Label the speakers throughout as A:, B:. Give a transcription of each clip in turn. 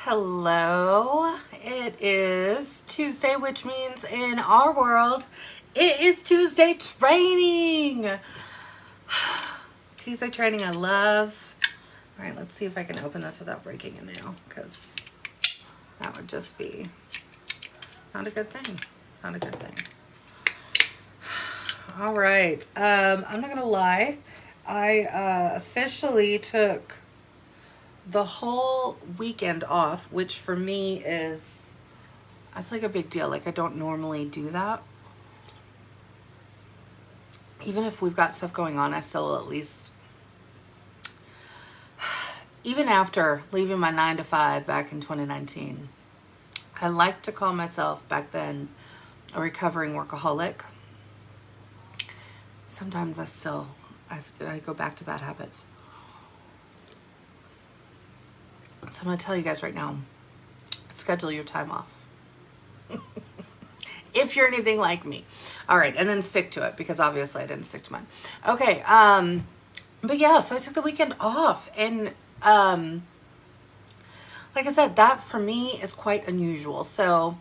A: Hello. It is Tuesday, which means in our world, it is Tuesday training. Tuesday training I love. All right, let's see if I can open this without breaking a nail, because that would just be not a good thing. Not a good thing. All right. I'm not going to lie. I officially took the whole weekend off, which for me is, that's like a big deal. Like, I don't normally do that. Even if we've got stuff going on, I still at least, even after leaving my 9-to-5 back in 2019, I like to call myself back then a recovering workaholic. Sometimes I go back to bad habits. So I'm going to tell you guys right now, schedule your time off. If you're anything like me. All right, and then stick to it, because obviously I didn't stick to mine. Okay, but yeah, so I took the weekend off, and like I said, that for me is quite unusual. So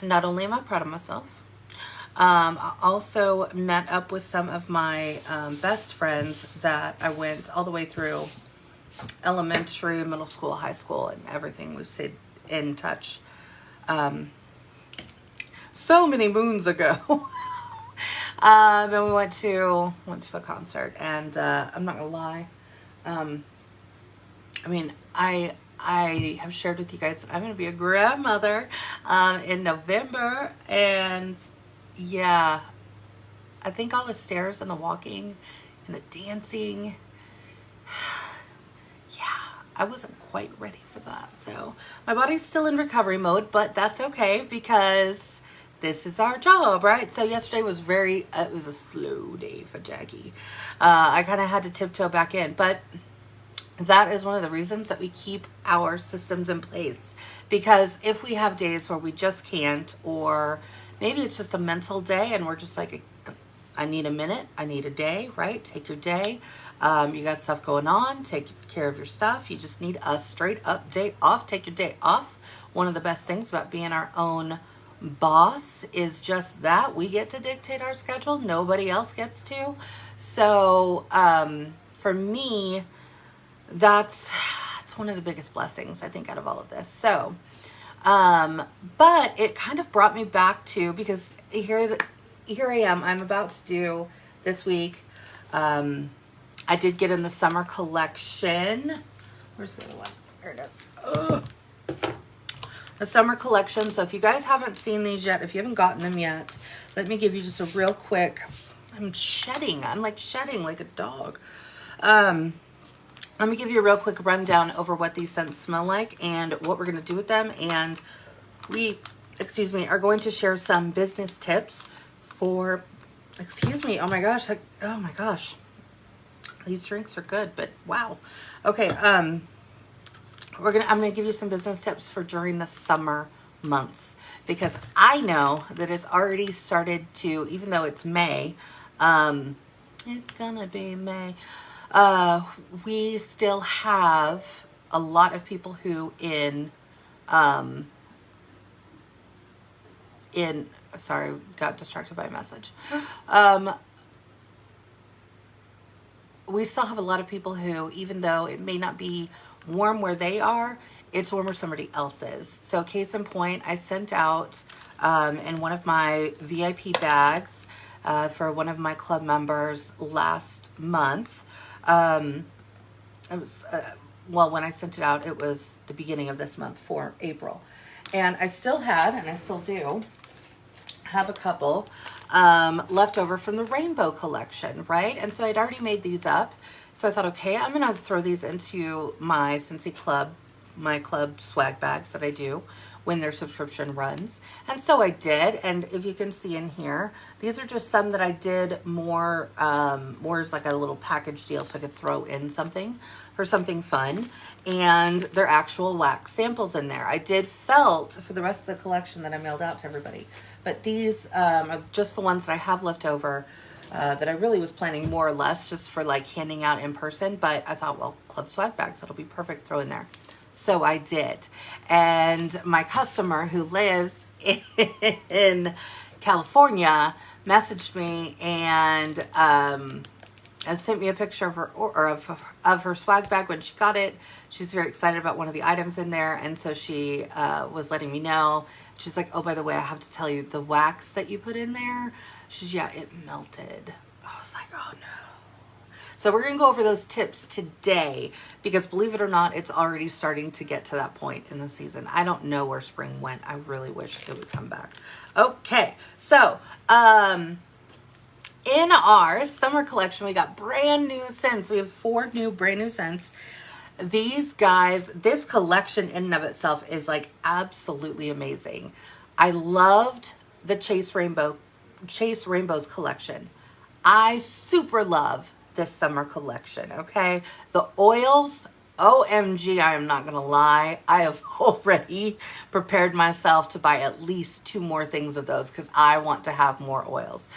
A: not only am I proud of myself, I also met up with some of my best friends that I went all the way through elementary, middle school, high school, and everything. We've stayed in touch so many moons ago. And we went to a concert, and I'm not gonna lie, I mean, I have shared with you guys that I'm gonna be a grandmother in November, and yeah, I think all the stairs and the walking and the dancing, I wasn't quite ready for that. So my body's still in recovery mode, but that's okay, because this is our job, right? So yesterday was it was a slow day for Jacqui. I kind of had to tiptoe back in, but that is one of the reasons that we keep our systems in place. Because if we have days where we just can't, or maybe it's just a mental day and we're just like, I need a minute, I need a day, right? Take your day. You got stuff going on, take care of your stuff. You just need a straight up day off. Take your day off. One of the best things about being our own boss is just that we get to dictate our schedule. Nobody else gets to. So for me, that's one of the biggest blessings, I think, out of all of this. So, but it kind of brought me back to, because here I am, I'm about to do this week, I did get in the summer collection. Where's the other one? There it is. Ugh. The summer collection. So if you guys haven't seen these yet, if you haven't gotten them yet, let me give you just a real quick, I'm shedding. I'm like shedding like a dog. Let me give you a real quick rundown over what these scents smell like and what we're going to do with them. And we, are going to share some business tips for, oh my gosh. These drinks are good, but wow. Okay, I'm gonna give you some business tips for during the summer months, because I know that it's already started to, even though it's May, it's gonna be May. We still have a lot of people who sorry, got distracted by a message. We still have a lot of people who, even though it may not be warm where they are, it's warm where somebody else is. So case in point, I sent out in one of my VIP bags for one of my club members last month. It was, when I sent it out, it was the beginning of this month for April. And I still had, and I still do, have a couple left over from the rainbow collection, right? And so I'd already made these up. So I thought, okay, I'm going to throw these into my Scentsy Club, my club swag bags that I do when their subscription runs. And so I did. And if you can see in here, these are just some that I did more as like a little package deal, so I could throw in something for something fun. And they're actual wax samples in there. I did felt for the rest of the collection that I mailed out to everybody. But these are just the ones that I have left over that I really was planning more or less just for like handing out in person. But I thought, well, club swag bags, that'll be perfect, throw in there. So I did. And my customer who lives in California messaged me and sent me a picture of her of her swag bag when she got it. She's very excited about one of the items in there, and so she was letting me know. She's like, "Oh, by the way, I have to tell you, the wax that you put in there," she's, "yeah, it melted." I was like, "Oh no." So we're gonna go over those tips today because, believe it or not, it's already starting to get to that point in the season. I don't know where spring went. I really wish it would come back. Okay, so in our summer collection, we got brand new scents. We have 4 new brand new scents. These guys, this collection in and of itself is like absolutely amazing. I loved the Chase Rainbows collection. I super love this summer collection, okay? The oils, OMG, I am not gonna lie. I have already prepared myself to buy at least 2 more things of those because I want to have more oils.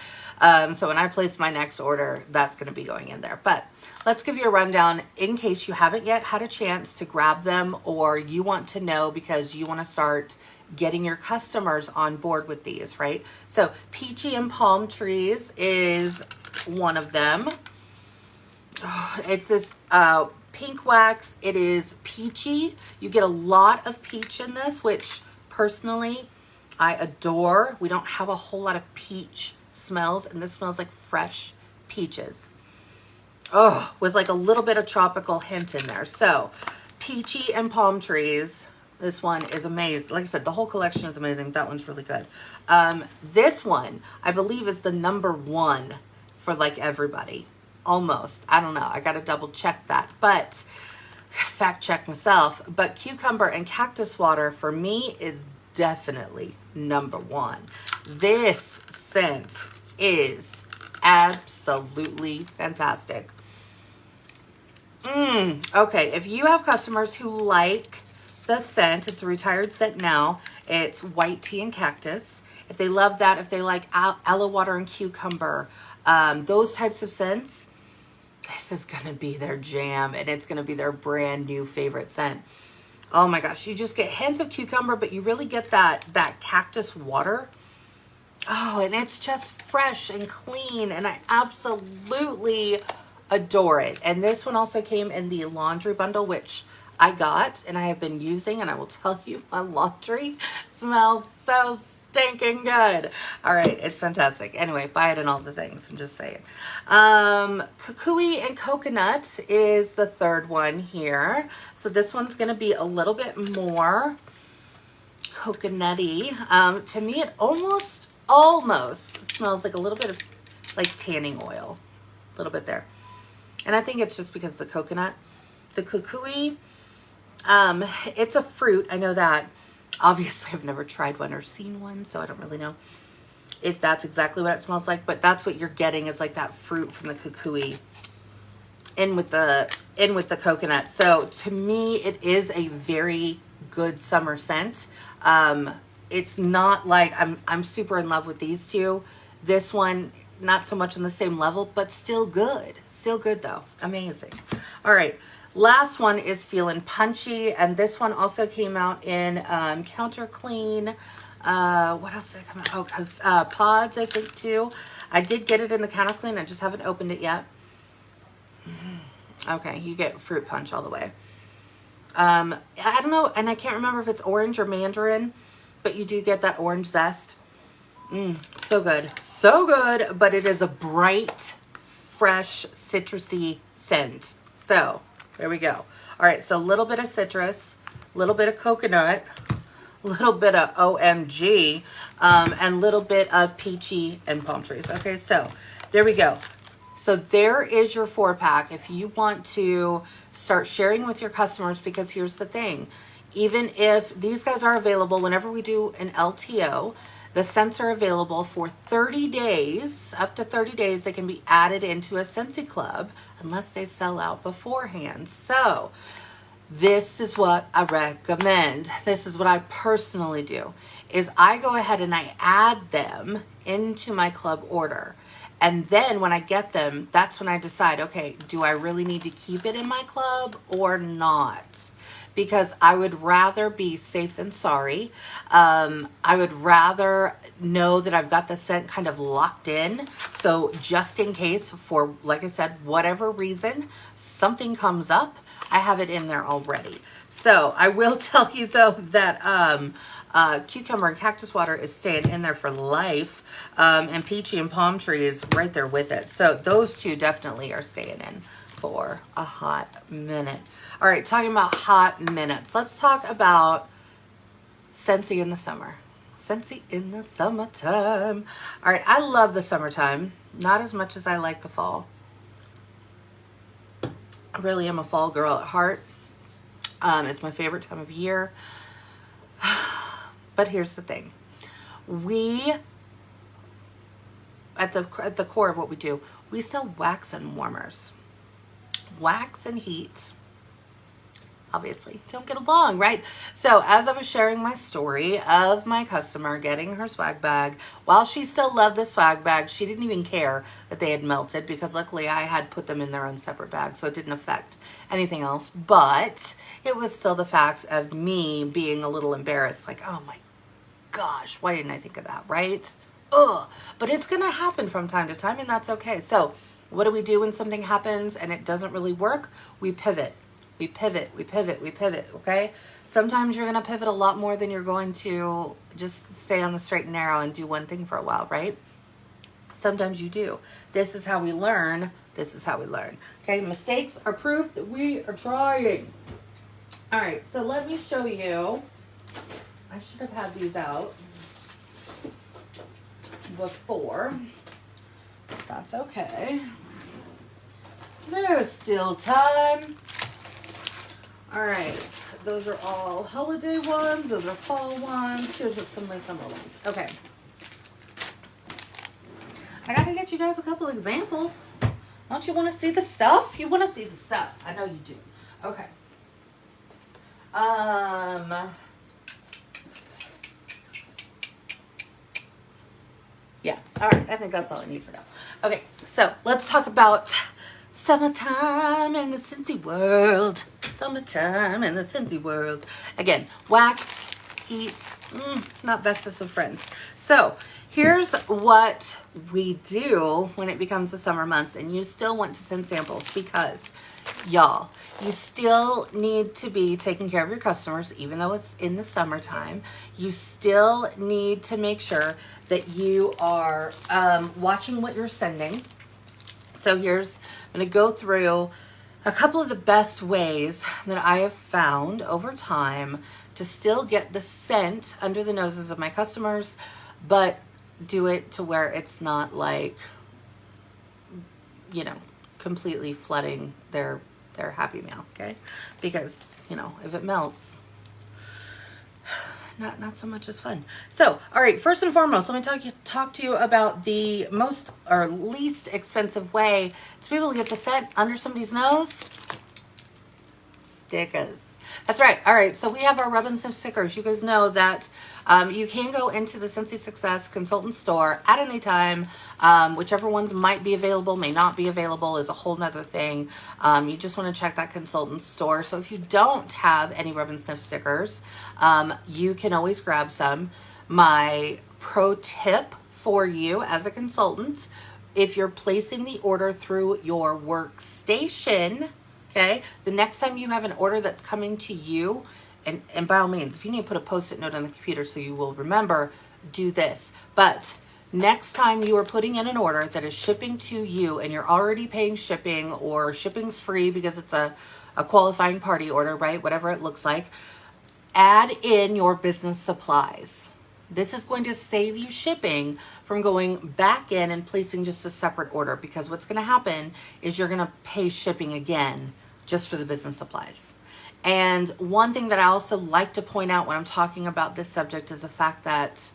A: So when I place my next order, that's going to be going in there. But let's give you a rundown in case you haven't yet had a chance to grab them, or you want to know because you want to start getting your customers on board with these, right? So Peachy and Palm Trees is one of them. Oh, it's this pink wax. It is peachy. You get a lot of peach in this, which personally I adore. We don't have a whole lot of peach smells, and this smells like fresh peaches. Oh, with like a little bit of tropical hint in there. So Peachy and Palm Trees, this one is amazing. Like I said, the whole collection is amazing. That one's really good. This one I believe is the #1 for like everybody, almost. I don't know, I gotta double check that, but fact check myself. But Cucumber and Cactus Water for me is definitely #1. This scent is absolutely fantastic. Okay, if you have customers who like the scent, it's a retired scent now. It's white tea and cactus. If they love that, if they like aloe water and cucumber, those types of scents, this is gonna be their jam, and it's gonna be their brand new favorite scent. Oh my gosh, you just get hints of cucumber, but you really get that cactus water. Oh, and it's just fresh and clean, and I absolutely adore it. And this one also came in the laundry bundle, which I got and I have been using, and I will tell you, my laundry smells so stinking good. All right, it's fantastic. Anyway, buy it and all the things, I'm just saying. Kukui and Coconut is the 3rd one here. So this one's gonna be a little bit more coconutty. To me, it almost smells like a little bit of like tanning oil, a little bit there. And I think it's just because the coconut. The Kukui, it's a fruit, I know that. Obviously, I've never tried one or seen one, so I don't really know if that's exactly what it smells like, but that's what you're getting, is like that fruit from the Kukui in with the coconut. So to me, it is a very good summer scent. It's not like I'm super in love with these 2. This one, not so much on the same level, but still good. Still good though. Amazing. All right. Last one is Feelin' Punchy, and this one also came out in Counter Clean. What else did it come out? Oh, because Pods, I think, too. I did get it in the Counter Clean. I just haven't opened it yet. Okay, you get fruit punch all the way. I don't know, and I can't remember if it's orange or mandarin, but you do get that orange zest. So good. So good, but it is a bright, fresh, citrusy scent. So there we go. All right, so a little bit of citrus, a little bit of coconut, a little bit of OMG, and a little bit of peachy and palm trees. Okay, so there we go. So there is your 4-pack if you want to start sharing with your customers, because here's the thing. Even if these guys are available whenever we do an LTO, the scents are available for 30 days, up to 30 days. They can be added into a Scentsy club unless they sell out beforehand. So this is what I recommend. This is what I personally do, is I go ahead and I add them into my club order. And then when I get them, that's when I decide, okay, do I really need to keep it in my club or not? because I would rather be safe than sorry. I would rather know that I've got the scent kind of locked in. So just in case, for, like I said, whatever reason, something comes up, I have it in there already. So I will tell you though that cucumber and cactus water is staying in there for life. And peachy and palm tree is right there with it. So those two definitely are staying in for a hot minute. All right, talking about hot minutes. Let's talk about Scentsy in the summer. Scentsy in the summertime. All right, I love the summertime. Not as much as I like the fall. I really am a fall girl at heart. It's my favorite time of year. But here's the thing. We, at the core of what we do, we sell wax and warmers. Wax and heat obviously don't get along, right? So as I was sharing my story of my customer getting her swag bag, while she still loved the swag bag, she didn't even care that they had melted, because luckily I had put them in their own separate bag, so it didn't affect anything else. But it was still the fact of me being a little embarrassed, like, oh my gosh, why didn't I think of that, right? Ugh. But it's gonna happen from time to time, and that's okay. So what do we do when something happens and it doesn't really work? We pivot. We pivot, we pivot, we pivot, okay? Sometimes you're gonna pivot a lot more than you're going to just stay on the straight and narrow and do one thing for a while, right? Sometimes you do. This is how we learn. This is how we learn. Okay, mistakes are proof that we are trying. All right, so let me show you. I should have had these out before. That's okay. There's still time. All right, those are all holiday ones. Those are fall ones. Here's some of my summer ones. Okay. I gotta get you guys a couple examples. Don't you want to see the stuff? You want to see the stuff. I know you do. Okay. Yeah. All right. I think that's all I need for now. Okay. So let's talk about summertime in the Scentsy world. Summertime in the Scentsy world. Again, wax, heat, not bestest of friends. So here's what we do when it becomes the summer months and you still want to send samples, because y'all, you still need to be taking care of your customers, even though it's in the summertime. You still need to make sure that you are watching what you're sending. So I'm going to go through a couple of the best ways that I have found over time to still get the scent under the noses of my customers, but do it to where it's not like, you know, completely flooding their Happy Meal, okay? Because, you know, if it melts, not so much as fun. So, all right, first and foremost, let me talk to you about the most or least expensive way to be able to get the scent under somebody's nose. Stickers. That's right. All right, so we have our rub and sniff stickers. You guys know that you can go into the Scentsy Success Consultant store at any time. Whichever ones might be available, may not be available is a whole nother thing. You just want to check that consultant store. So if you don't have any rub and sniff stickers, you can always grab some. My pro tip for you as a consultant, if you're placing the order through your workstation, okay, the next time you have an order that's coming to you, and by all means, if you need to put a Post-it note on the computer so you will remember, do this. But next time you are putting in an order that is shipping to you and you're already paying shipping, or shipping's free because it's a qualifying party order, right? Whatever it looks like, add in your business supplies. This is going to save you shipping from going back in and placing just a separate order, because what's going to happen is you're going to pay shipping again just for the business supplies. And one thing that I also like to point out when I'm talking about this subject is the fact that,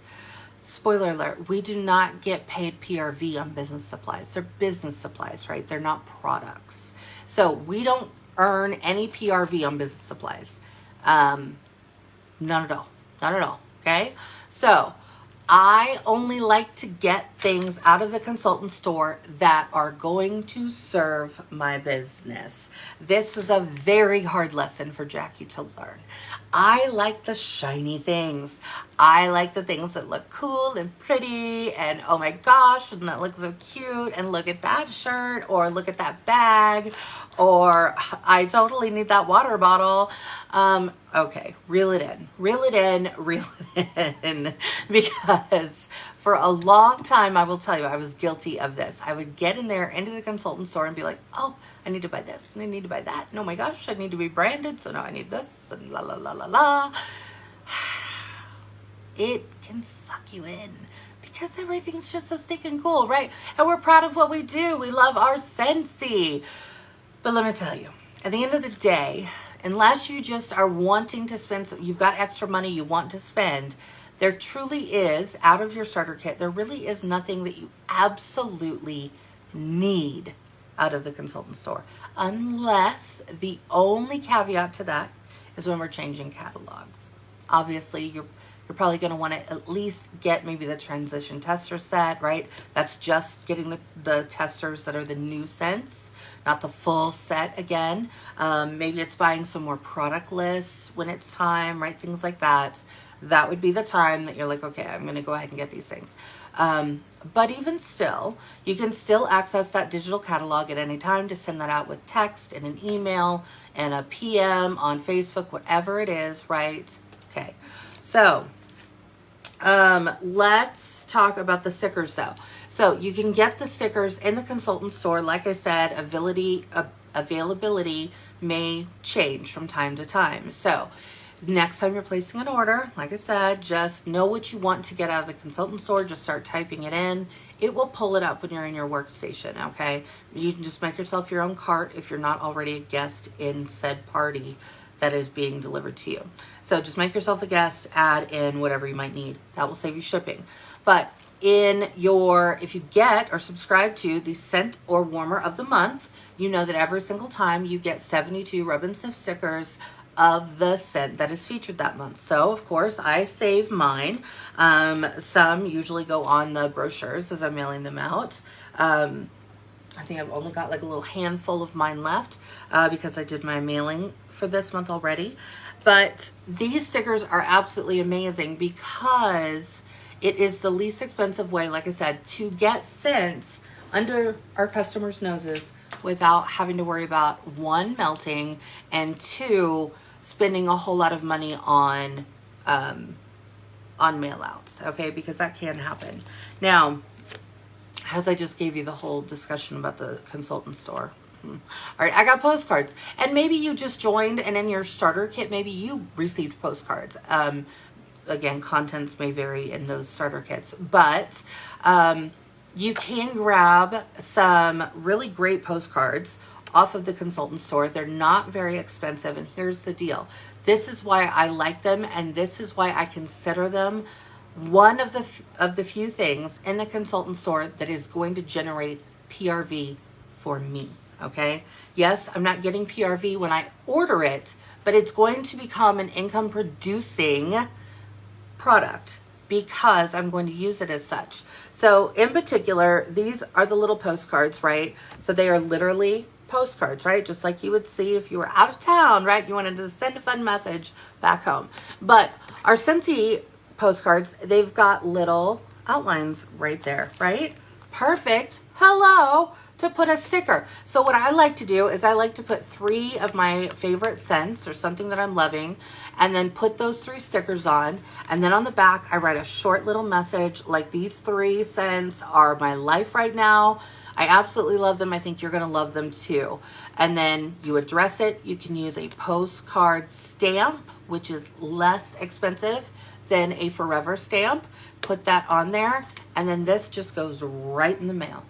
A: spoiler alert, we do not get paid PRV on business supplies. They're business supplies, right? They're not products. So we don't earn any PRV on business supplies. None at all. None at all. Okay? So I only like to get things out of the consultant store that are going to serve my business. This was a very hard lesson for Jacqui to learn. I like the shiny things. I like the things that look cool and pretty and oh my gosh, and that looks so cute, and look at that shirt, or look at that bag, or I totally need that water bottle. Okay, reel it in, reel it in, reel it in, because for a long time, I will tell you, I was guilty of this. I would get in there into the consultant store and be like, oh, I need to buy this, and I need to buy that, and oh my gosh, I need to be branded, so now I need this, and la la la la la. It can suck you in because everything's just so stinking cool, right? And we're proud of what we do. We love our Scentsy. But let me tell you, at the end of the day, unless you just are wanting to spend, you've got extra money you want to spend, there truly is, out of your starter kit, there really is nothing that you absolutely need out of the consultant store. Unless the only caveat to that is when we're changing catalogs. Obviously, you're probably going to want to at least get maybe the transition tester set, right? That's just getting the testers that are the new scents, not the full set again. Maybe it's buying some more product lists when it's time, right? Things like that. That would be the time that you're like, okay, I'm going to go ahead and get these things. But even still, you can still access that digital catalog at any time to send that out with text and an email and a PM on Facebook, whatever it is, right? Okay. So, let's talk about the stickers though. So you can get the stickers in the consultant store. Like I said, availability may change from time to time. So next time you're placing an order, like I said, just know what you want to get out of the consultant store. Just start typing it in. It will pull it up when you're in your workstation, okay? You can just make yourself your own cart if you're not already a guest in said party that is being delivered to you. So just make yourself a guest, add in whatever you might need. That will save you shipping. But if you get or subscribe to the scent or warmer of the month, you know that every single time you get 72 rub and sniff stickers of the scent that is featured that month. So of course I save mine. Some usually go on the brochures as I'm mailing them out. I think I've only got like a little handful of mine left because I did my mailing for this month already. But these stickers are absolutely amazing because it is the least expensive way, like I said, to get scents under our customers' noses without having to worry about, one, melting, and two, spending a whole lot of money on mail outs, okay? Because that can happen. Now, as I just gave you the whole discussion about the consultant store. All right, I got postcards. And maybe you just joined and in your starter kit, maybe you received postcards. Again, contents may vary in those starter kits, but you can grab some really great postcards off of the consultant store. They're not very expensive, and here's the deal. This is why I like them, and this is why I consider them one of the few things in the consultant store that is going to generate PRV for me, okay? Yes, I'm not getting PRV when I order it, but it's going to become an income producing product because I'm going to use it as such. So in particular, these are the little postcards, right? So they are literally postcards, right? Just like you would see if you were out of town, right? You wanted to send a fun message back home. But our Scentsy postcards, they've got little outlines right there, right? Perfect. Hello, to put a sticker. So what I like to do is I like to put 3 of my favorite scents or something that I'm loving, and then put those 3 stickers on. And then on the back, I write a short little message like, these 3 scents are my life right now. I absolutely love them. I think you're going to love them too. And then you address it. You can use a postcard stamp, which is less expensive than a forever stamp. Put that on there. And then this just goes right in the mail.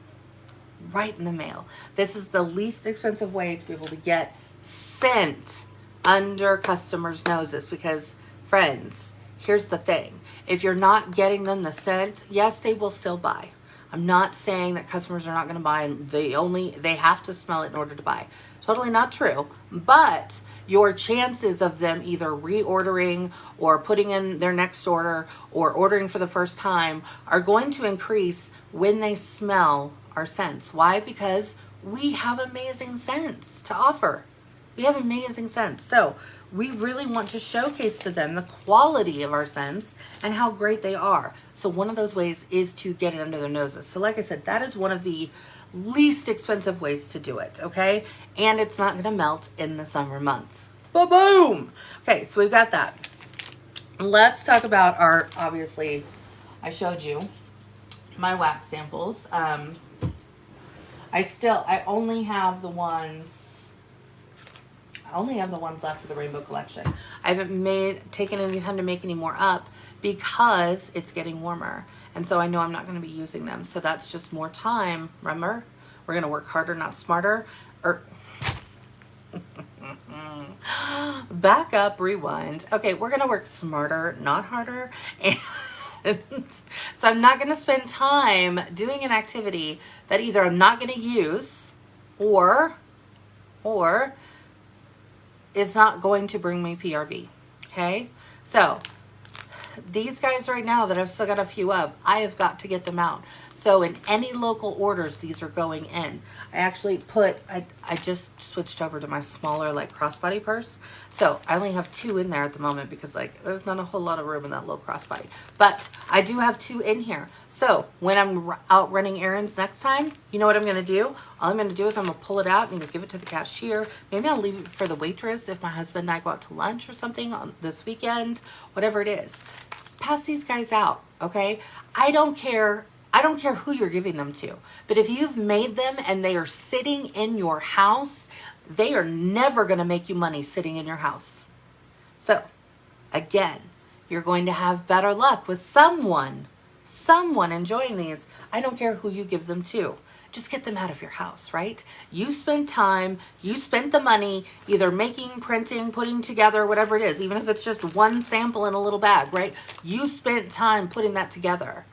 A: Right in the mail. This is the least expensive way to be able to get scent under customers' noses, because friends, here's the thing. If you're not getting them the scent, yes, they will still buy. I'm not saying that customers are not going to buy and they have to smell it in order to buy. Totally not true. But your chances of them either reordering or putting in their next order or ordering for the first time are going to increase when they smell our scents. Why? Because we have amazing scents to offer. We have amazing scents. So we really want to showcase to them the quality of our scents and how great they are. So one of those ways is to get it under their noses. So like I said, that is one of the least expensive ways to do it, okay? And it's not gonna melt in the summer months. Ba-boom! Okay, so we've got that. Let's talk about our, obviously, I showed you my wax samples. I only have the ones left for the rainbow collection. I haven't taken any time to make any more up because it's getting warmer. And so I know I'm not going to be using them. So that's just more time. Remember, we're going to work harder, not smarter. Back up, rewind. Okay, we're going to work smarter, not harder. And so I'm not going to spend time doing an activity that either I'm not going to use or is not going to bring me PRV. Okay, so these guys right now that I've still got a few of, I have got to get them out. So in any local orders, these are going in. I actually I just switched over to my smaller like crossbody purse. So I only have 2 in there at the moment because like there's not a whole lot of room in that little crossbody. But I do have 2 in here. So when I'm out running errands next time, you know what I'm going to do? All I'm going to do is I'm going to pull it out and either give it to the cashier. Maybe I'll leave it for the waitress if my husband and I go out to lunch or something on this weekend, whatever it is. Pass these guys out, okay? I don't care who you're giving them to, but if you've made them and they are sitting in your house, they are never going to make you money sitting in your house. So again, you're going to have better luck with someone enjoying these. I don't care who you give them to. Just get them out of your house, right? You spent time, you spent the money either making, printing, putting together, whatever it is, even if it's just one sample in a little bag, right? You spent time putting that together.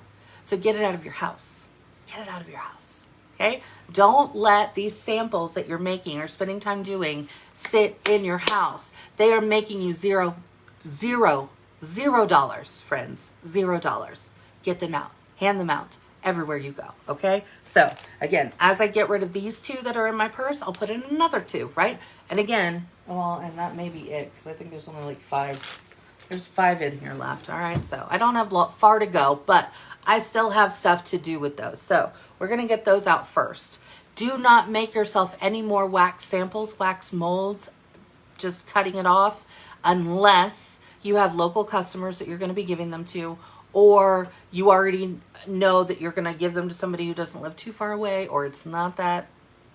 A: So get it out of your house. Get it out of your house, okay? Don't let these samples that you're making or spending time doing sit in your house. They are making you $0, friends, $0. Get them out, hand them out everywhere you go, okay? So again, as I get rid of these 2 that are in my purse, I'll put in another 2, right? And again, well, and that may be it because I think there's only like 5. There's 5 in here left, all right? So I don't have far to go, but I still have stuff to do with those. So we're going to get those out first. Do not make yourself any more wax samples, wax molds, just cutting it off, unless you have local customers that you're going to be giving them to, or you already know that you're going to give them to somebody who doesn't live too far away, or it's not that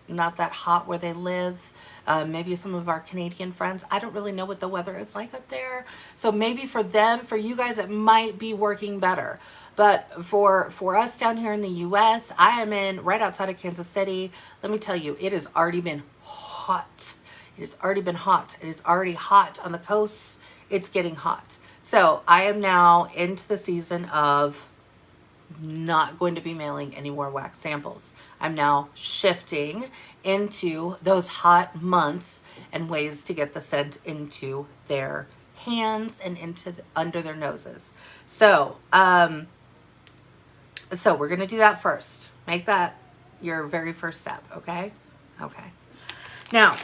A: hot where they live. Maybe some of our Canadian friends, I don't really know what the weather is like up there. So maybe for them, for you guys, it might be working better. But for us down here in the US, I am right outside of Kansas City. Let me tell you, it has already been hot. It has already been hot. It is already hot on the coast. It's getting hot. So I am now into the season of not going to be mailing any more wax samples. I'm now shifting into those hot months and ways to get the scent into their hands and under their noses. So, so we're going to do that first. Make that your very first step. Okay. Okay. Now,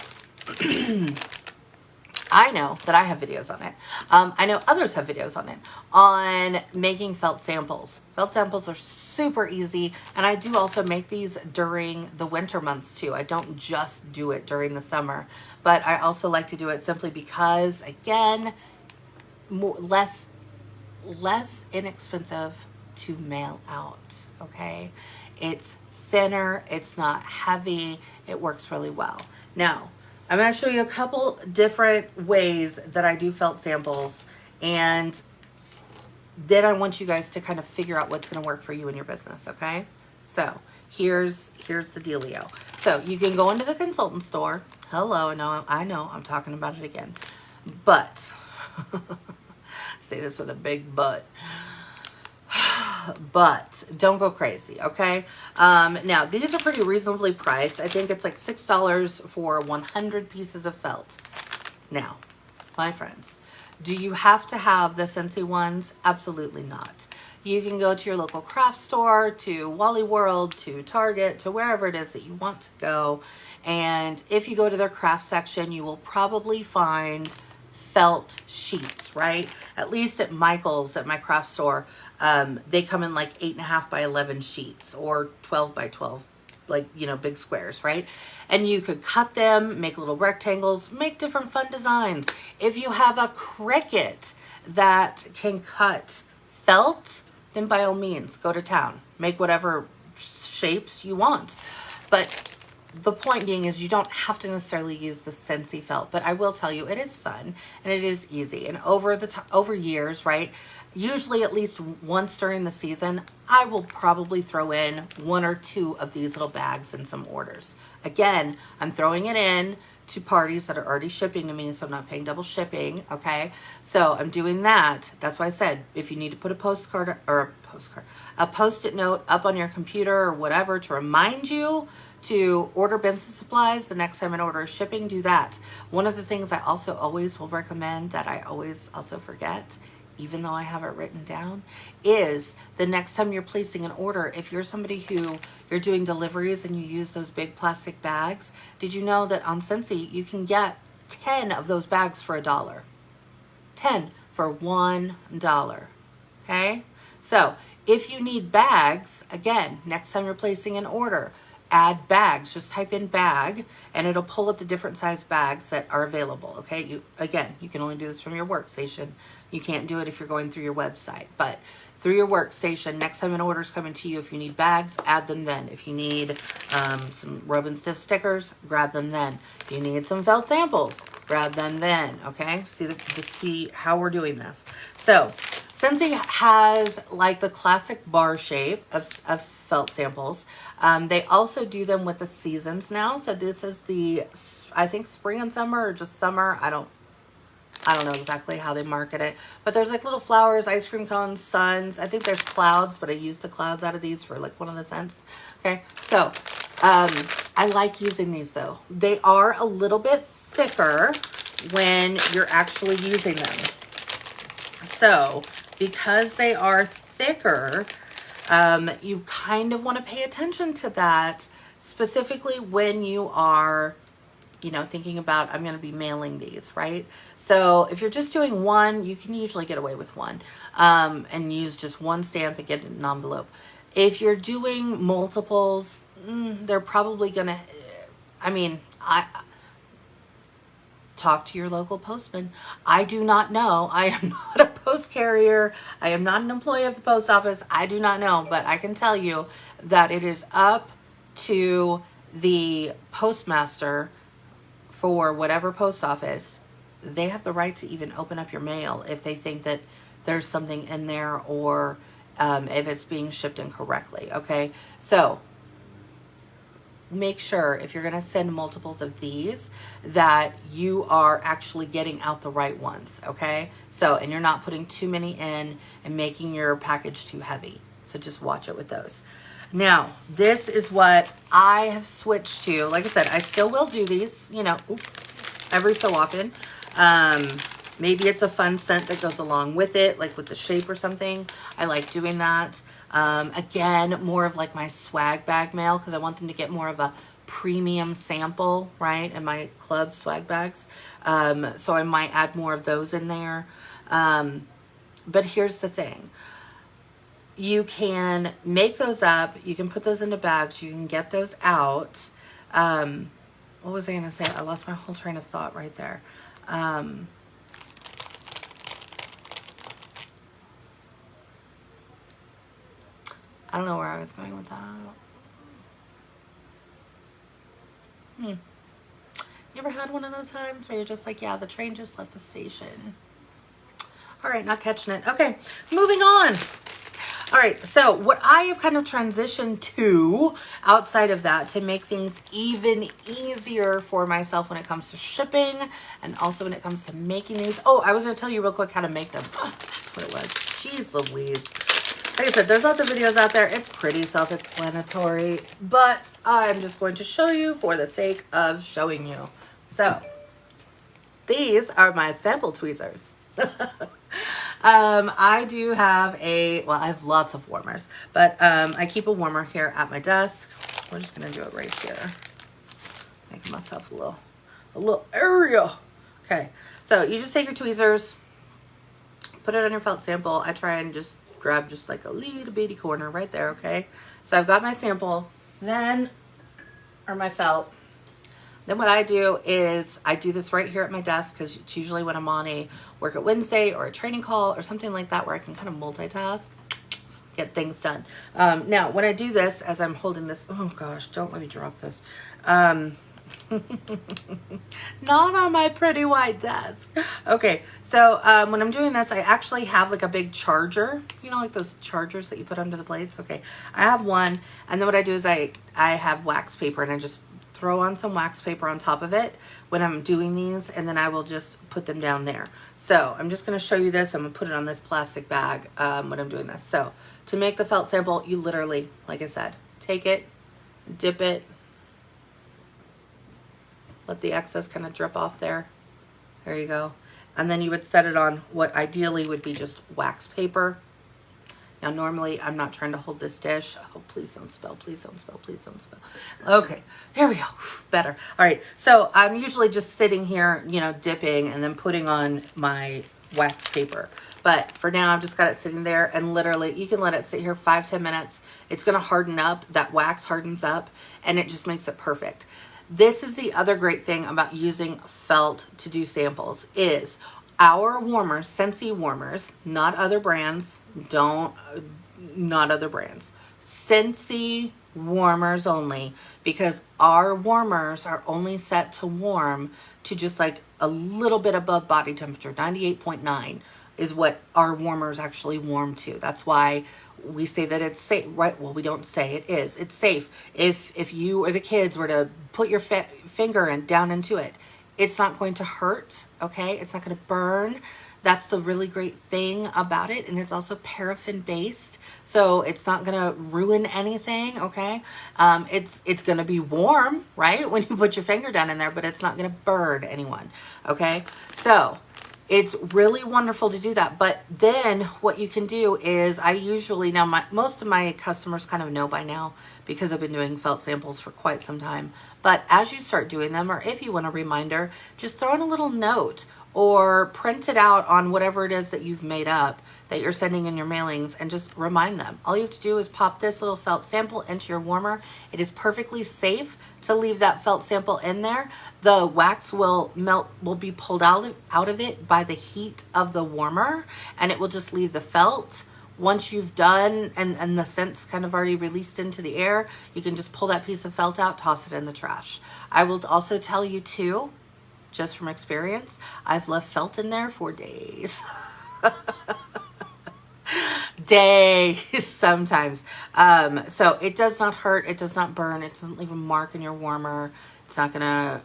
A: I know that I have videos on it. I know others have videos on it, on making felt samples. Felt samples are super easy, and I do also make these during the winter months too. I don't just do it during the summer, but I also like to do it simply because, again, less inexpensive to mail out, okay? It's thinner, it's not heavy, it works really well. Now, I'm going to show you a couple different ways that I do felt samples, and then I want you guys to kind of figure out what's going to work for you in your business, okay? So here's the dealio. So you can go into the consultant store. Hello, I know, I'm talking about it again. But, say this with a big but. but don't go crazy, okay? Now, these are pretty reasonably priced. I think it's like $6 for 100 pieces of felt. Now, my friends, do you have to have the Scentsy ones? Absolutely not. You can go to your local craft store, to Wally World, to Target, to wherever it is that you want to go. And if you go to their craft section, you will probably find felt sheets, right? At least at Michael's, at my craft store, they come in like 8.5 by 11 sheets or 12 by 12, like, you know, big squares, right? And you could cut them, make little rectangles, make different fun designs. If you have a Cricut that can cut felt, then by all means, go to town. Make whatever shapes you want. But the point being is you don't have to necessarily use the Scentsy felt, but I will tell you it is fun and it is easy. And over years, right, usually at least once during the season, I will probably throw in 1 or 2 of these little bags and some orders. Again, I'm throwing it in to parties that are already shipping to me, so I'm not paying double shipping, okay? So I'm doing that. That's why I said if you need to put a Post-it note up on your computer or whatever to remind you to order business supplies the next time an order is shipping, do that. One of the things I also always will recommend that I always also forget, even though I have it written down, is the next time you're placing an order, if you're somebody who you're doing deliveries and you use those big plastic bags, did you know that on Scentsy you can get 10 of those bags for $1? 10 for $1, okay? So if you need bags, again, next time you're placing an order, add bags. Just type in bag and it'll pull up the different size bags that are available, okay? You can only do this from your workstation. You can't do it if you're going through your website, but through your workstation, next time an order is coming to you, if you need bags, add them then. If you need some rub and stiff stickers, grab them then. If you need some felt samples, grab them then, okay? See how we're doing this. So Scentsy has like the classic bar shape of felt samples. They also do them with the seasons now. So this is the, I think, spring and summer, or just summer. I don't know exactly how they market it, but there's like little flowers, ice cream cones, suns. I think there's clouds, but I use the clouds out of these for like 1 of the scents. Okay, so I like using these though. They are a little bit thicker when you're actually using them. So because they are thicker, you kind of want to pay attention to that, specifically when you are, you know, thinking about, I'm going to be mailing these, right? So if you're just doing one, you can usually get away with one, and use just one stamp and get it in an envelope. If you're doing multiples, they're probably going to, talk to your local postman. I do not know. I am not a post carrier. I am not an employee of the post office. I do not know, but I can tell you that it is up to the postmaster for whatever post office. They have the right to even open up your mail if they think that there's something in there, or if it's being shipped incorrectly, okay? So make sure if you're going to send multiples of these that you are actually getting out the right ones, okay? So, and you're not putting too many in and making your package too heavy. So just watch it with those. Now, this is what I have switched to. Like I said, I still will do these, you know, every so often. Maybe it's a fun scent that goes along with it, like with the shape or something. I like doing that. Again, more of like my swag bag mail, because I want them to get more of a premium sample, right, in my club swag bags. So I might add more of those in there. But here's the thing. You can make those up. You can put those into bags. You can get those out. What was I going to say? I lost my whole train of thought right there. I don't know where I was going with that. You ever had one of those times where you're just like, yeah, the train just left the station? All right, not catching it. Okay, moving on. All right, so what I have kind of transitioned to outside of that to make things even easier for myself when it comes to shipping and also when it comes to making these. Oh, I was going to tell you real quick how to make them. Oh, that's what it was. Jeez Louise. Like I said, there's lots of videos out there. It's pretty self-explanatory, but I'm just going to show you for the sake of showing you. So these are my sample tweezers. I do have well, I have lots of warmers, but I keep a warmer here at my desk. We're just gonna do it right here. Making myself a little area. Okay, so you just take your tweezers, put it on your felt sample. I try and just grab just like a little bitty corner right there, okay? So I've got my sample, or my felt. Then what I do is I do this right here at my desk because it's usually when I'm on a work at Wednesday or a training call or something like that where I can kind of multitask, get things done. Now, when I do this, as I'm holding this, oh gosh, don't let me drop this. Not on my pretty white desk. Okay, so when I'm doing this, I actually have like a big charger, you know, like those chargers that you put under the blades. Okay, I have one, and then what I do is I have wax paper, and I just throw on some wax paper on top of it when I'm doing these, and then I will just put them down there. So I'm just going to show you this. I'm going to put it on this plastic bag when I'm doing this. So to make the felt sample, you literally, like I said, take it, dip it, let the excess kind of drip off there. There you go. And then you would set it on what ideally would be just wax paper. Now, normally I'm not trying to hold this dish. Oh, please don't spill, please don't spill, please don't spill. Okay, there we go, better. All right, so I'm usually just sitting here, you know, dipping and then putting on my wax paper. But for now, I've just got it sitting there, and literally you can let it sit here 5-10 minutes. It's gonna harden up, that wax hardens up, and it just makes it perfect. This is the other great thing about using felt to do samples is our warmers, Scentsy warmers, not other brands, not other brands. Scentsy warmers only, because our warmers are only set to warm to just like a little bit above body temperature. 98.9 is what our warmers actually warm to. That's why we say that it's safe, right? Well, we don't say it is. It's safe. If you or the kids were to put your finger down into it, it's not going to hurt, okay? It's not going to burn. That's the really great thing about it. And it's also paraffin based, so it's not going to ruin anything, okay? It's going to be warm, right, when you put your finger down in there, but it's not going to burn anyone, okay? So it's really wonderful to do that. But then what you can do is I usually, now most of my customers kind of know by now because I've been doing felt samples for quite some time. But as you start doing them, or if you want a reminder, just throw in a little note or print it out on whatever it is that you've made up that you're sending in your mailings, and just remind them. All you have to do is pop this little felt sample into your warmer. It is perfectly safe to leave that felt sample in there. The wax will melt, will be pulled out of it by the heat of the warmer, and it will just leave the felt. Once you've done and the scent's kind of already released into the air, you can just pull that piece of felt out, toss it in the trash. I will also tell you too, just from experience, I've left felt in there for days. Days sometimes. So it does not hurt, it does not burn, it doesn't leave a mark in your warmer. It's not gonna,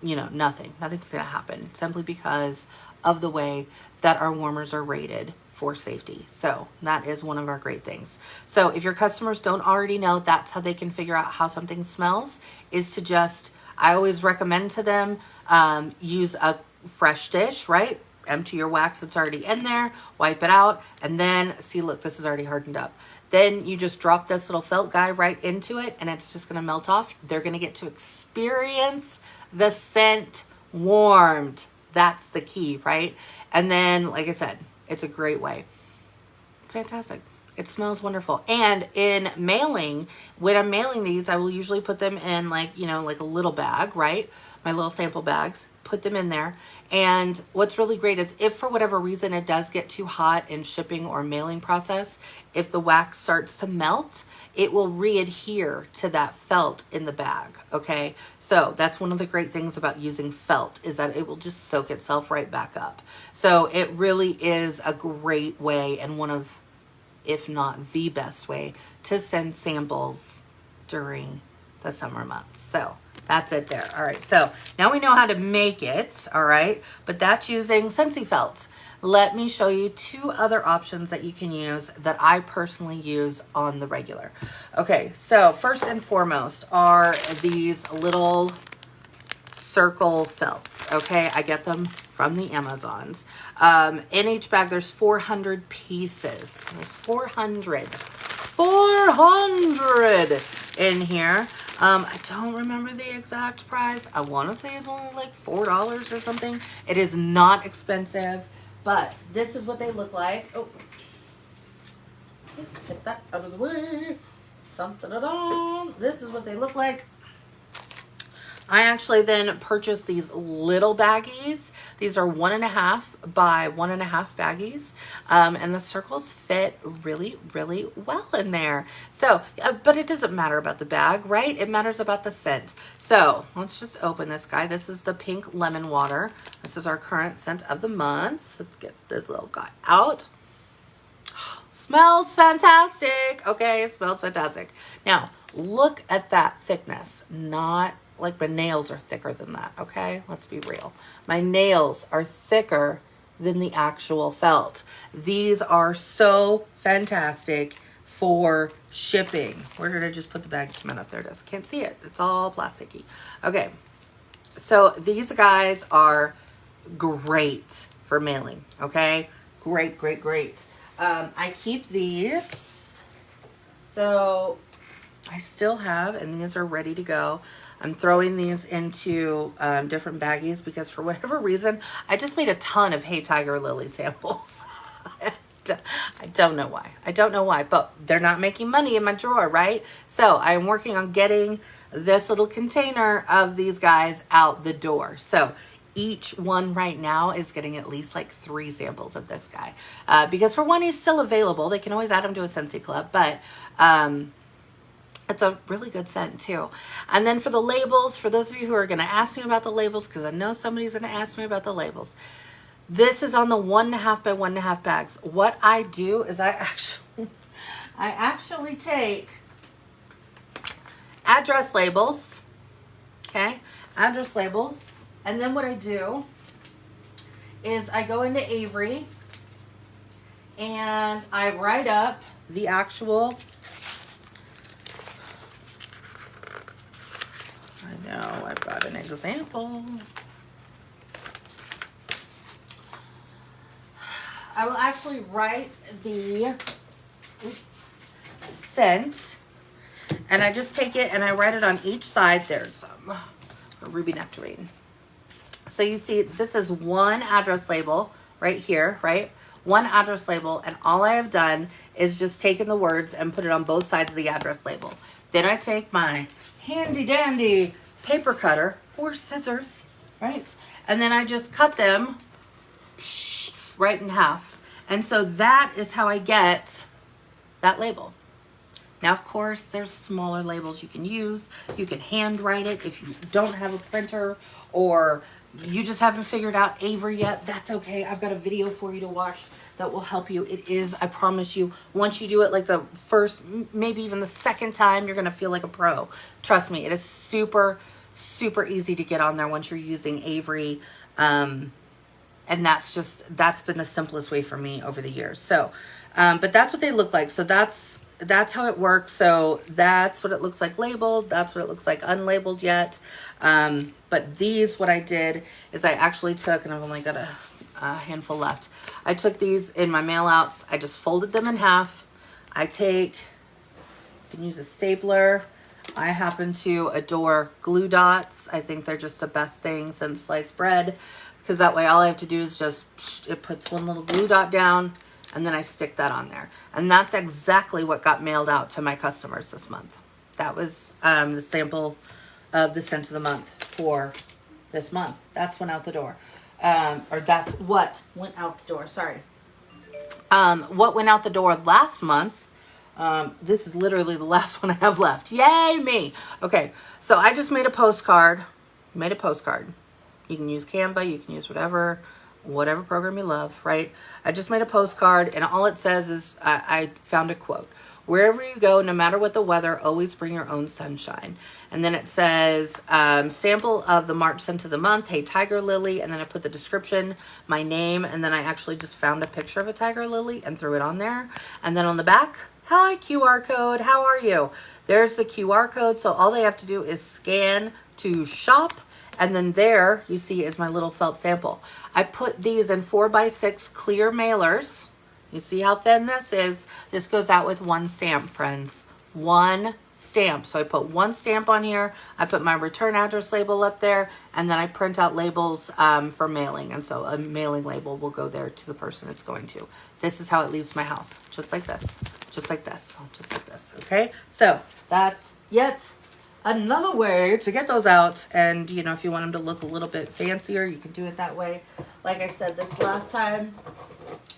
A: you know, nothing's gonna happen, simply because of the way that our warmers are rated for safety. So that is one of our great things. So if your customers don't already know, that's how they can figure out how something smells, is to just, I always recommend to them, use a fresh dish, right? Empty your wax that's already in there, wipe it out, and then see, look, this is already hardened up. Then you just drop this little felt guy right into it, and it's just gonna melt off. They're gonna get to experience the scent warmed. That's the key, right? And then, like I said, it's a great way. Fantastic. It smells wonderful. And in mailing, when I'm mailing these, I will usually put them in like, you know, like a little bag, right? My little sample bags, put them in there. And what's really great is if for whatever reason it does get too hot in shipping or mailing process, if the wax starts to melt, it will re-adhere to that felt in the bag, okay? So that's one of the great things about using felt, is that it will just soak itself right back up. So it really is a great way, and one of, if not the best way, to send samples during the summer months. So that's it there. All right, so now we know how to make it, all right? But that's using Scentsy felt. let me show you two other options that you can use that I personally use on the regular. Okay, so first and foremost are these little circle felts. Okay, I get them from the Amazons. In each bag, there's 400 pieces. There's 400 in here. I don't remember the exact price. I want to say it's only like $4 or something. It is not expensive, but this is what they look like. Oh, get that out of the way. Dun, dun, dun, dun. This is what they look like. I actually then purchased these little baggies. These are 1.5 by 1.5 baggies. And the circles fit really, really well in there. So, but it doesn't matter about the bag, right? It matters about the scent. So let's just open this guy. This is the pink lemon water. This is our current scent of the month. Let's get this little guy out. Smells fantastic. Okay, it smells fantastic. Now, look at that thickness. Not like my nails are thicker than that, okay? Let's be real. My nails are thicker than the actual felt. These are so fantastic for shipping. Where did I just put the bag? Come on, up there it is. Can't see it. It's all plasticky. Okay, so these guys are great for mailing, okay? Great, great, great. I keep these, so I still have, and these are ready to go. I'm throwing these into different baggies because for whatever reason, I just made a ton of Hey Tiger Lily samples. I don't know why. I don't know why, but they're not making money in my drawer, right? So I'm working on getting this little container of these guys out the door. So each one right now is getting at least like 3 samples of this guy. Because for one, he's still available. They can always add him to a Scentsy club, but it's a really good scent too. And then for the labels, for those of you who are going to ask me about the labels, because I know somebody's going to ask me about the labels, this is on the 1.5 by 1.5 bags. What I do is I actually take address labels, okay, address labels, and then what I do is I go into Avery and I write up the actual, I know, I've got an example. I will actually write the scent, and I just take it and I write it on each side. There's some ruby nectarine. So you see, this is one address label right here, right? One address label, and all I have done is just taken the words and put it on both sides of the address label. Then I take my handy dandy paper cutter or scissors, right? And then I just cut them right in half. And so that is how I get that label. Now, of course, there's smaller labels you can use. You can handwrite it if you don't have a printer, or you just haven't figured out Avery yet. That's okay. I've got a video for you to watch that will help you. It is, I promise you, once you do it like the first, maybe even the second time, you're going to feel like a pro. Trust me, it is super, super easy to get on there once you're using Avery. And that's been the simplest way for me over the years. So, but that's what they look like. So that's how it works. So that's what it looks like labeled. That's what it looks like unlabeled yet. But these, what I did is I actually took, and I've only got a handful left. I took these in my mail outs. I just folded them in half. I can use a stapler. I happen to adore glue dots. I think they're just the best thing since sliced bread, because that way all I have to do is just, it puts one little glue dot down, and then I stick that on there. And that's exactly what got mailed out to my customers this month. That was the sample of the scent of the month for this month. That's went out the door. Or that's what went out the door, sorry. What went out the door last month, this is literally the last one I have left. Yay, me. Okay, so I just made a postcard. Made a postcard. You can use Canva, you can use whatever program you love, right? I just made a postcard, and all it says is, I found a quote. Wherever you go, no matter what the weather, always bring your own sunshine. And then it says, sample of the March scent of the month. Hey, tiger lily. And then I put the description, my name. And then I actually just found a picture of a tiger lily and threw it on there. And then on the back, hi, QR code. How are you? There's the QR code. So all they have to do is scan to shop. And then there you see is my little felt sample. I put these in 4x6 clear mailers. You see how thin this is? This goes out with one stamp, friends. One stamp. So I put one stamp on here. I put my return address label up there. And then I print out labels for mailing. And so a mailing label will go there to the person it's going to. This is how it leaves my house. Just like this. Just like this. Just like this. Okay? So that's yet another way to get those out. And, you know, if you want them to look a little bit fancier, you can do it that way. Like I said, this last time,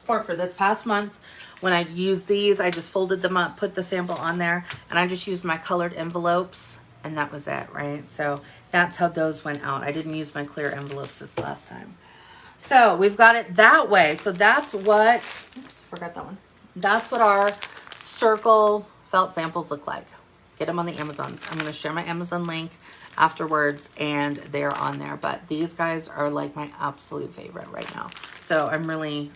A: or for this past month, when I used these, I just folded them up, put the sample on there, and I just used my colored envelopes, and that was it, right? So that's how those went out. I didn't use my clear envelopes this last time. So we've got it that way. So that's what, oops, forgot that one. That's what our circle felt samples look like. Get them on the Amazons. I'm going to share my Amazon link afterwards, and they're on there. But these guys are like my absolute favorite right now. So I'm really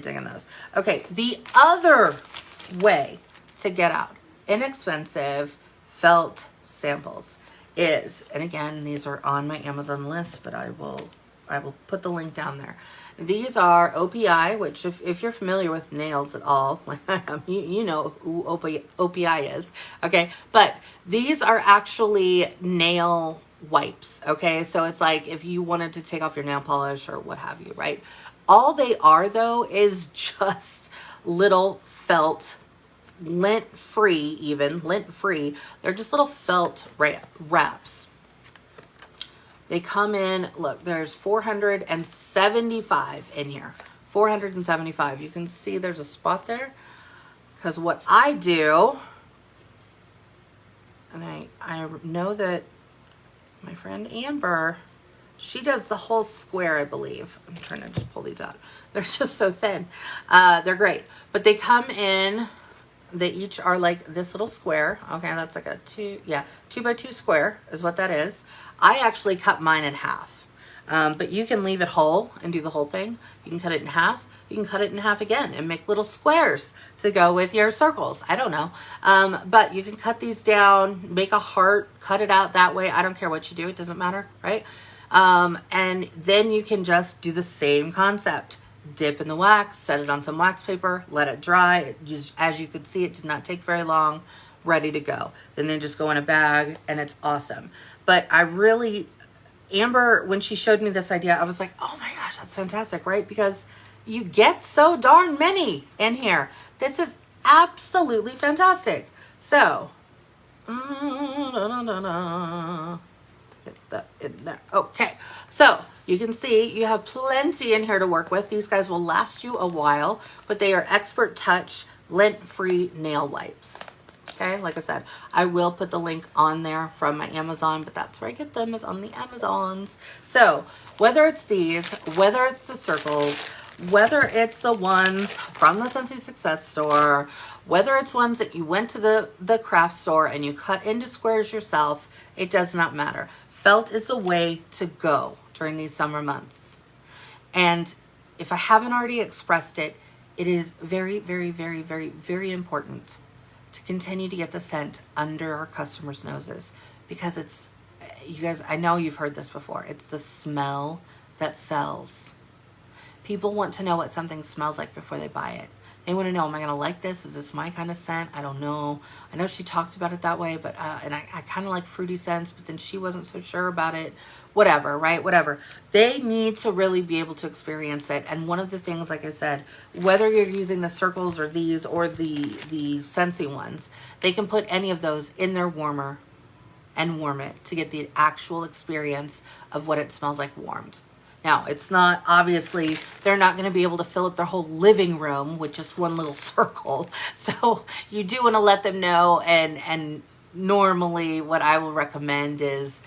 A: digging those. Okay, the other way to get out inexpensive felt samples is, and again, these are on my Amazon list, but I will put the link down there. These are OPI, which if you're familiar with nails at all, like I am, you know who OPI is, okay? But these are actually nail wipes, okay? So it's like if you wanted to take off your nail polish or what have you, right? All they are, though, is just little felt, lint-free even, lint-free. They're just little felt wraps. They come in, look, there's 475 in here. 475. You can see there's a spot there. Because what I do, and I know that my friend Amber, she does the whole square, I believe. I'm trying to just pull these out. They're just so thin. They're great. But they come in, they each are like this little square. Okay, that's like a 2x2 square is what that is. I actually cut mine in half. But you can leave it whole and do the whole thing. You can cut it in half. You can cut it in half again and make little squares to go with your circles. I don't know. But you can cut these down, make a heart, cut it out that way. I don't care what you do. It doesn't matter, right? And then you can just do the same concept. Dip in the wax, set it on some wax paper, let it dry. As you could see, it did not take very long. Ready to go. Then they just go in a bag and it's awesome. But Amber, when she showed me this idea, I was like, oh my gosh, that's fantastic, right? Because you get so darn many in here. This is absolutely fantastic. So, get that in there. Okay, so you can see you have plenty in here to work with. These guys will last you a while, but they are expert touch lint-free nail wipes. Okay, like I said, I will put the link on there from my Amazon, but that's where I get them, is on the Amazons. So whether it's these, whether it's the circles, whether it's the ones from the Scentsy Success store, whether it's ones that you went to the craft store and you cut into squares yourself, it does not matter. Felt is the way to go during these summer months. And if I haven't already expressed it, it is very, very, very, very, very important to continue to get the scent under our customers' noses, because it's, you guys, I know you've heard this before, it's the smell that sells. People want to know what something smells like before they buy it. They want to know, am I going to like this? Is this my kind of scent? I don't know. I know she talked about it that way, but and I kind of like fruity scents, but then she wasn't so sure about it. Whatever, right? Whatever. They need to really be able to experience it. And one of the things, like I said, whether you're using the circles or these or the Scentsy ones, they can put any of those in their warmer and warm it to get the actual experience of what it smells like warmed. Now, it's not, obviously, they're not going to be able to fill up their whole living room with just one little circle. So you do want to let them know. And normally what I will recommend is,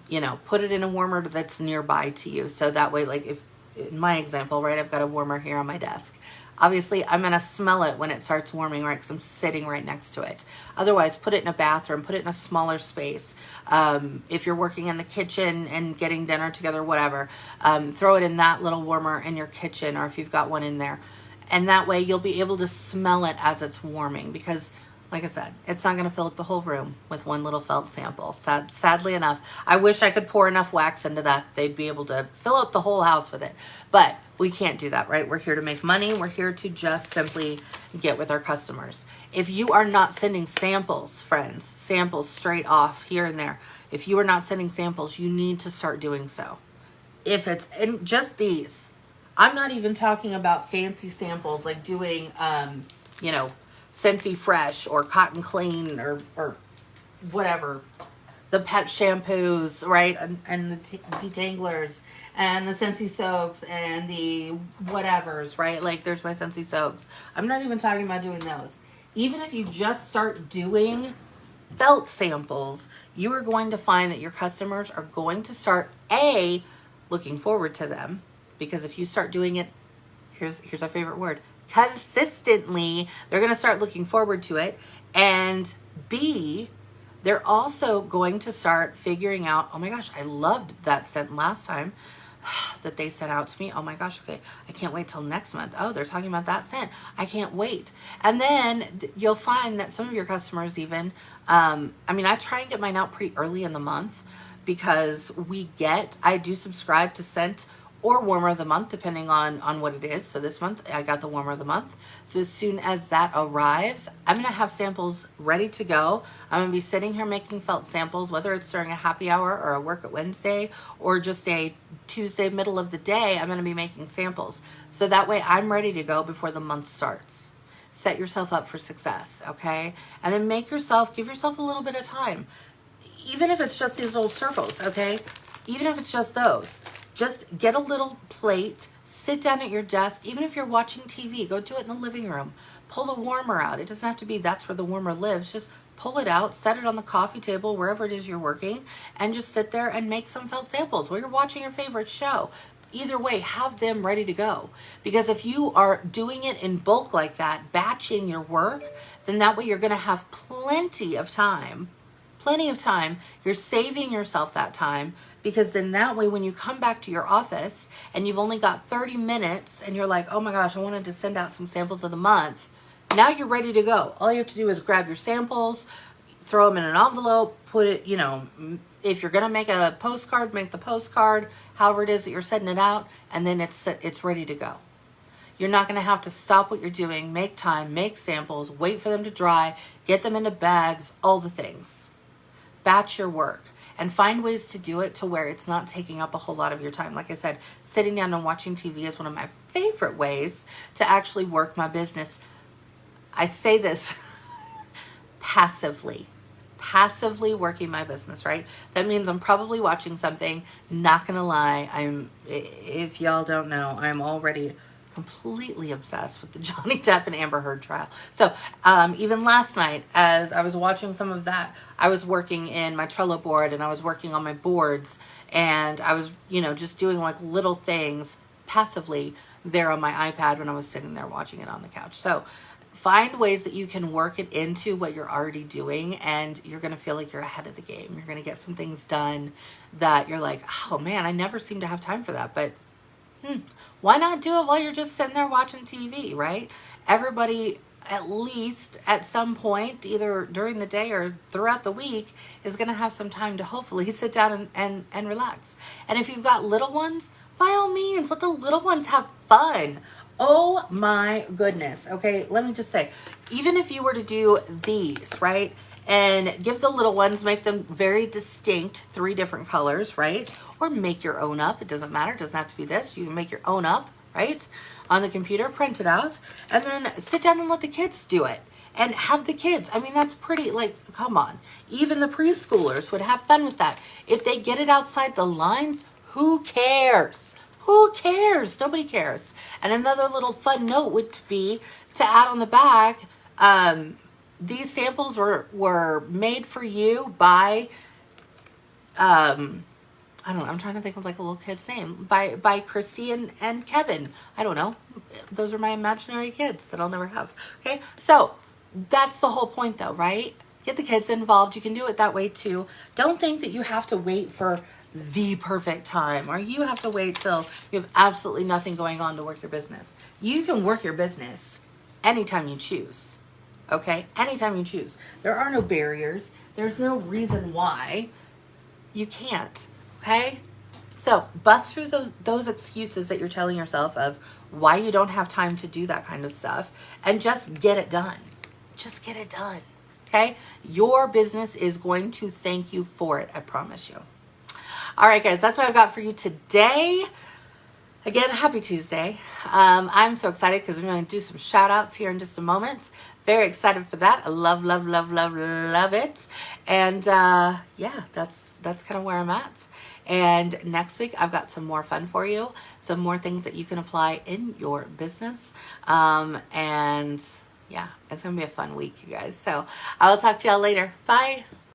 A: you know, put it in a warmer that's nearby to you. So that way, like if in my example, right, I've got a warmer here on my desk. Obviously, I'm going to smell it when it starts warming, right? Because I'm sitting right next to it. Otherwise, put it in a bathroom, put it in a smaller space. If you're working in the kitchen and getting dinner together, whatever, throw it in that little warmer in your kitchen, or if you've got one in there. And that way you'll be able to smell it as it's warming, because like I said, it's not going to fill up the whole room with one little felt sample. Sadly enough, I wish I could pour enough wax into that. They'd be able to fill up the whole house with it. But we can't do that, right? We're here to make money. We're here to just simply get with our customers. If you are not sending samples, friends, samples straight off here and there, if you are not sending samples, you need to start doing so. If it's in just these, I'm not even talking about fancy samples like doing, you know, Scentsy Fresh or Cotton Clean or whatever, the pet shampoos, right? And the detanglers and the Scentsy soaks and the whatevers, right? Like there's my Scentsy soaks. I'm not even talking about doing those. Even if you just start doing felt samples, you are going to find that your customers are going to start looking forward to them, because if you start doing it, here's our favorite word, consistently, they're going to start looking forward to it. And B, they're also going to start figuring out, oh my gosh, I loved that scent last time that they sent out to me. Oh my gosh, okay, I can't wait till next month. Oh, they're talking about that scent. I can't wait. And then you'll find that some of your customers even, I mean, I try and get mine out pretty early in the month, because I do subscribe to Scent or Warmer of the Month, depending on what it is. So this month, I got the Warmer of the Month. So as soon as that arrives, I'm going to have samples ready to go. I'm going to be sitting here making felt samples, whether it's during a happy hour or a work at Wednesday or just a Tuesday middle of the day, I'm going to be making samples. So that way I'm ready to go before the month starts. Set yourself up for success, okay? And then give yourself a little bit of time. Even if it's just these little circles, okay? Even if it's just those. Just get a little plate, sit down at your desk. Even if you're watching TV, go do it in the living room. Pull the warmer out. It doesn't have to be that's where the warmer lives. Just pull it out, set it on the coffee table, wherever it is you're working, and just sit there and make some felt samples while you're watching your favorite show. Either way, have them ready to go. Because if you are doing it in bulk like that, batching your work, then that way you're going to have plenty of time. You're saving yourself that time, because then that way when you come back to your office and you've only got 30 minutes and you're like, oh my gosh, I wanted to send out some samples of the month. Now you're ready to go. All you have to do is grab your samples, throw them in an envelope, put it, you know, if you're going to make a postcard, make the postcard, however it is that you're sending it out, and then it's ready to go. You're not going to have to stop what you're doing, make time, make samples, wait for them to dry, get them into bags, all the things. Batch your work and find ways to do it to where it's not taking up a whole lot of your time. Like I said, sitting down and watching TV is one of my favorite ways to actually work my business. I say this passively working my business, right? That means I'm probably watching something. Not gonna lie, if y'all don't know, I'm already completely obsessed with the Johnny Depp and Amber Heard trial. So even last night, as I was watching some of that, I was working in my Trello board and I was working on my boards, and I was, you know, just doing like little things passively there on my iPad when I was sitting there watching it on the couch. So find ways that you can work it into what you're already doing, and you're going to feel like you're ahead of the game. You're going to get some things done that you're like, oh man, I never seem to have time for that. But why not do it while you're just sitting there watching TV, right? Everybody, at least at some point, either during the day or throughout the week, is going to have some time to hopefully sit down and relax. And if you've got little ones, by all means, let the little ones have fun. Oh my goodness. Okay, let me just say, even if you were to do these, right, and give the little ones, make them very distinct, 3 different colors, right? Or make your own up. It doesn't matter. It doesn't have to be this. You can make your own up, right? On the computer, print it out, and then sit down and let the kids do it. And have the kids. I mean, that's pretty, like, come on. Even the preschoolers would have fun with that. If they get it outside the lines, who cares? Who cares? Nobody cares. And another little fun note would be to add on the back, these samples were made for you by, I don't know, I'm trying to think of like a little kid's name. By Christy and Kevin. I don't know. Those are my imaginary kids that I'll never have. Okay, so that's the whole point though, right? Get the kids involved. You can do it that way too. Don't think that you have to wait for the perfect time, or you have to wait till you have absolutely nothing going on to work your business. You can work your business anytime you choose. Okay, anytime you choose. There are no barriers. There's no reason why you can't. Okay, so bust through those excuses that you're telling yourself of why you don't have time to do that kind of stuff, and just get it done. Just get it done. Okay, your business is going to thank you for it. I promise you. All right, guys, that's what I've got for you today. Again, happy Tuesday. I'm so excited because we're going to do some shout outs here in just a moment. Very excited for that. I love, love, love, love, love it. And yeah, that's kind of where I'm at. And next week, I've got some more fun for you. Some more things that you can apply in your business. And yeah, it's going to be a fun week, you guys. So I will talk to y'all later. Bye.